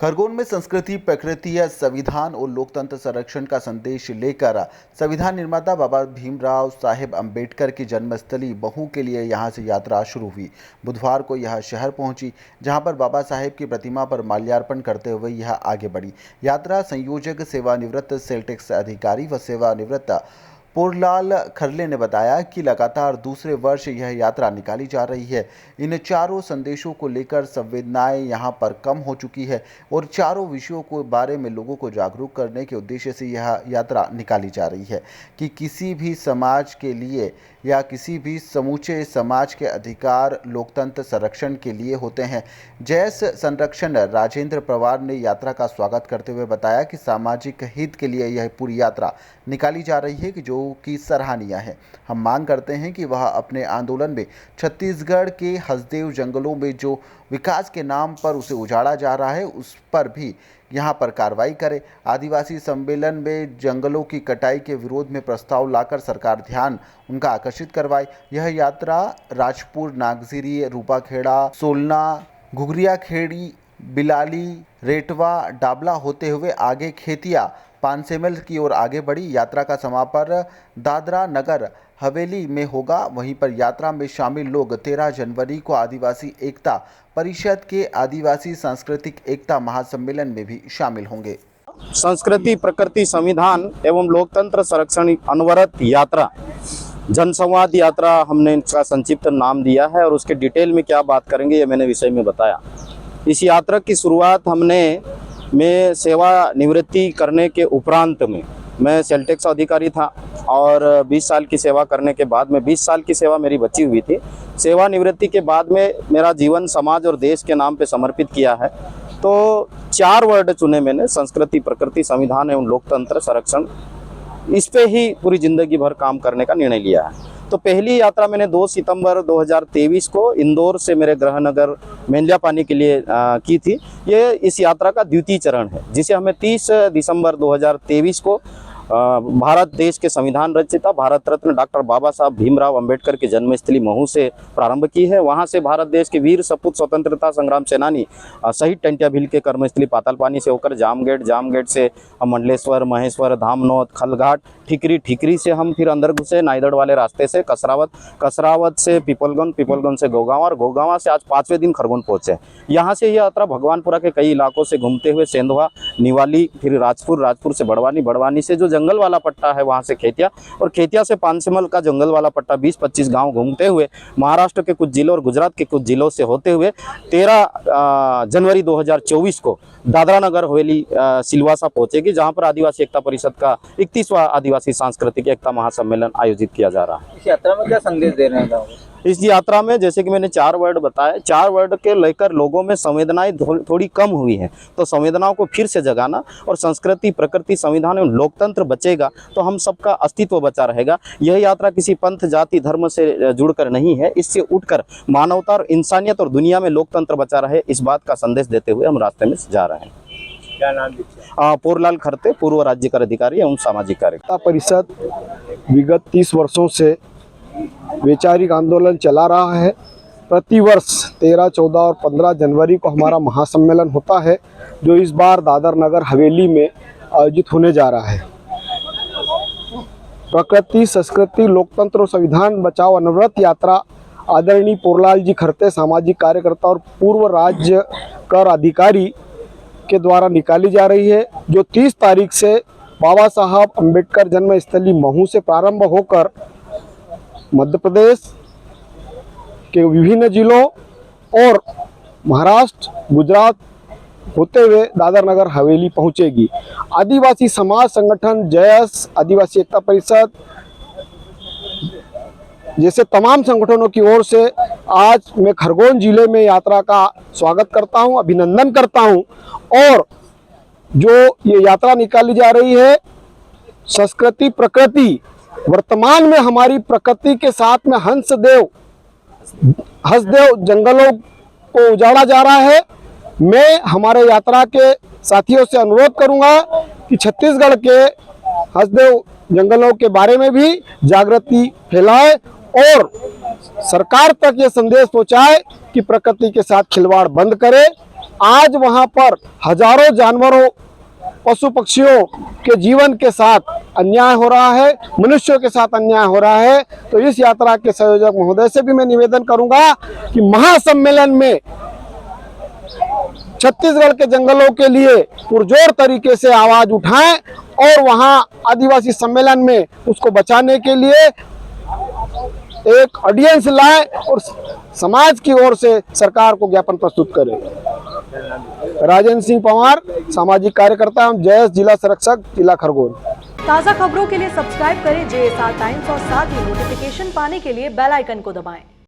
खरगोन में संस्कृति, प्रकृति या संविधान और लोकतंत्र संरक्षण का संदेश लेकर संविधान निर्माता बाबा भीमराव साहेब अंबेडकर की जन्मस्थली महू के लिए यहां से यात्रा शुरू हुई। बुधवार को यह शहर पहुंची, जहां पर बाबा साहेब की प्रतिमा पर माल्यार्पण करते हुए यह आगे बढ़ी। यात्रा संयोजक, सेवानिवृत्त सेल टैक्स अधिकारी व सेवानिवृत्त पोरलाल खरले ने बताया कि लगातार दूसरे वर्ष यह यात्रा निकाली जा रही है। इन चारों संदेशों को लेकर संवेदनाएं यहां पर कम हो चुकी है और चारों विषयों के बारे में लोगों को जागरूक करने के उद्देश्य से यह यात्रा निकाली जा रही है कि किसी भी समाज के लिए या किसी भी समूचे समाज के अधिकार लोकतंत्र संरक्षण के लिए होते हैं। जैस संरक्षण राजेंद्र पवार ने यात्रा का स्वागत करते हुए बताया कि सामाजिक हित के लिए यह पूरी यात्रा निकाली जा रही है जो कि सराहनीय है। हम मांग करते हैं कि वह अपने आंदोलन में छत्तीसगढ़ के हसदेव जंगलों में जो विकास के नाम पर उसे उजाड़ा जा रहा है उस पर भी यहाँ पर कार्रवाई करे। आदिवासी सम्मेलन में जंगलों की कटाई के विरोध में प्रस्ताव लाकर सरकार ध्यान उनका आकर्षित करवाए। यह यात्रा राजपुर, नागजिरी, रूपाखेड़ा, सोलना, घुघरिया खेड़ी, बिलाली, रेटवा, डाबला होते हुए आगे खेतिया, पानसेमल की ओर आगे बढ़ी। यात्रा का समापन दादरा नगर हवेली में होगा। वहीं पर यात्रा में शामिल लोग 13 जनवरी को आदिवासी एकता परिषद के आदिवासी सांस्कृतिक एकता महासम्मेलन में भी शामिल होंगे। संस्कृति, प्रकृति, संविधान एवं लोकतंत्र संरक्षण अनवरत यात्रा, जनसंवाद यात्रा हमने इसका संक्षिप्त नाम दिया है और उसके डिटेल में क्या बात करेंगे ये मैंने विषय में बताया। इस यात्रा की शुरुआत मैं सेवा निवृत्ति करने के उपरांत में मैं सेल टैक्स अधिकारी था और 20 साल की सेवा करने के बाद में 20 साल की सेवा मेरी बची हुई थी। सेवानिवृत्ति के बाद में मेरा जीवन समाज और देश के नाम पे समर्पित किया है। तो 4 वर्ड चुने मैंने, संस्कृति, प्रकृति, संविधान एवं लोकतंत्र संरक्षण। इस पे ही पूरी जिंदगी भर काम करने का निर्णय लिया है। तो पहली यात्रा मैंने 2 सितंबर 2023 को इंदौर से मेरे गृह नगर मेंदलियापानी के लिए की थी। ये इस यात्रा का द्वितीय चरण है, जिसे हमें 30 दिसंबर 2023 को भारत देश के संविधान रचयिता भारत रत्न डॉक्टर बाबा साहब भीमराव अंबेडकर की जन्मस्थली महू से प्रारंभ की है। वहां से भारत देश के वीर सपूत स्वतंत्रता संग्राम सेनानी शहीद टंटिया भील के कर्मस्थली पातालपानी से होकर जामगेट से हम मंडलेश्वर, महेश्वर, धामनौत, खलघाट, ठिकरी से हम फिर अंदर घुसे नाइदड़ वाले रास्ते से कसरावत से पिपलगन से गोगांव और गोगांव से आज 5वें दिन खरगोन पहुंचे। यहाँ से यह यात्रा भगवानपुरा के कई इलाकों से घूमते हुए सेंधवा, निवाली, फिर राजपुर से बड़वानी से जो जंगल वाला पट्टा है वहाँ से खेतिया और खेतिया से पानसेमल का जंगल वाला पट्टा 20-25 गांव घूमते हुए महाराष्ट्र के कुछ जिलों और गुजरात के कुछ जिलों से होते हुए 13 जनवरी 2024 को दादरा नगर हवेली सिलवासा पहुंचेगी, जहां पर आदिवासी एकता परिषद का 31वां आदिवासी सांस्कृतिक एकता महासम्मेलन आयोजित किया जा रहा है। इस यात्रा में क्या संदेश दे रहे हैं? इस यात्रा में जैसे कि मैंने 4 वर्ड बताए, 4 वर्ड के लेकर लोगों में संवेदनाएं थोड़ी कम हुई हैं, तो संवेदनाओं को फिर से जगाना और संस्कृति, प्रकृति, संविधान एवं लोकतंत्र बचेगा तो हम सबका अस्तित्व बचा रहेगा। यह यात्रा किसी पंथ, जाति, धर्म से जुड़कर नहीं है, इससे उठकर मानवता और इंसानियत और दुनिया में लोकतंत्र बचा रहे, इस बात का संदेश देते हुए हम रास्ते में जा रहे हैं। क्या नाम? पोरलाल खरते, पूर्व राज्य कर अधिकारी एवं सामाजिक कार्यकर्ता। परिषद विगत 30 वर्षों से वैचारिक आंदोलन चला रहा है। प्रतिवर्ष 13, 14 और 15 जनवरी को हमारा महासम्मेलन होता है, जो इस बार दादर नगर हवेली में आयोजित होने जा रहा है। प्रकृति, संस्कृति, लोकतंत्र और संविधान बचाओ अनवरत यात्रा आदरणीय पोरलाल जी खरते, सामाजिक कार्यकर्ता और पूर्व राज्य कर अधिकारी के द्वारा निकाली जा रही है, जो 30 तारीख से बाबा साहब अंबेडकर जन्मस्थली महू से प्रारंभ होकर मध्य प्रदेश के विभिन्न जिलों और महाराष्ट्र, गुजरात होते हुए दादर नगर हवेली पहुंचेगी। आदिवासी समाज संगठन जयस, आदिवासी एकता परिषद जैसे तमाम संगठनों की ओर से आज मैं खरगोन जिले में यात्रा का स्वागत करता हूं, अभिनंदन करता हूं। और जो ये यात्रा निकाली जा रही है, संस्कृति, प्रकृति, वर्तमान में हमारी प्रकृति के साथ में हसदेव जंगलों को उजाड़ा जा रहा है। मैं हमारे यात्रा के साथियों से अनुरोध करूंगा कि छत्तीसगढ़ के हसदेव जंगलों के बारे में भी जागृति फैलाए और सरकार तक ये संदेश पहुंचाए कि प्रकृति के साथ खिलवाड़ बंद करे। आज वहां पर हजारों जानवरों पशु पक्षियों के जीवन के साथ अन्याय हो रहा है, मनुष्यों के साथ अन्याय हो रहा है। तो इस यात्रा के संयोजक महोदय से भी मैं निवेदन करूंगा कि महासम्मेलन में छत्तीसगढ़ के जंगलों के लिए पुरजोर तरीके से आवाज उठाएं और वहां आदिवासी सम्मेलन में उसको बचाने के लिए एक ऑडियंस लाएं और समाज की ओर से सरकार को ज्ञापन प्रस्तुत करें। राजेंद्र सिंह पंवार, सामाजिक कार्यकर्ता, हम जयस, जिला संरक्षक, जिला खरगोन। ताज़ा खबरों के लिए सब्सक्राइब करें JSR टाइम्स और साथ ही नोटिफिकेशन पाने के लिए बेल आइकन को दबाएं।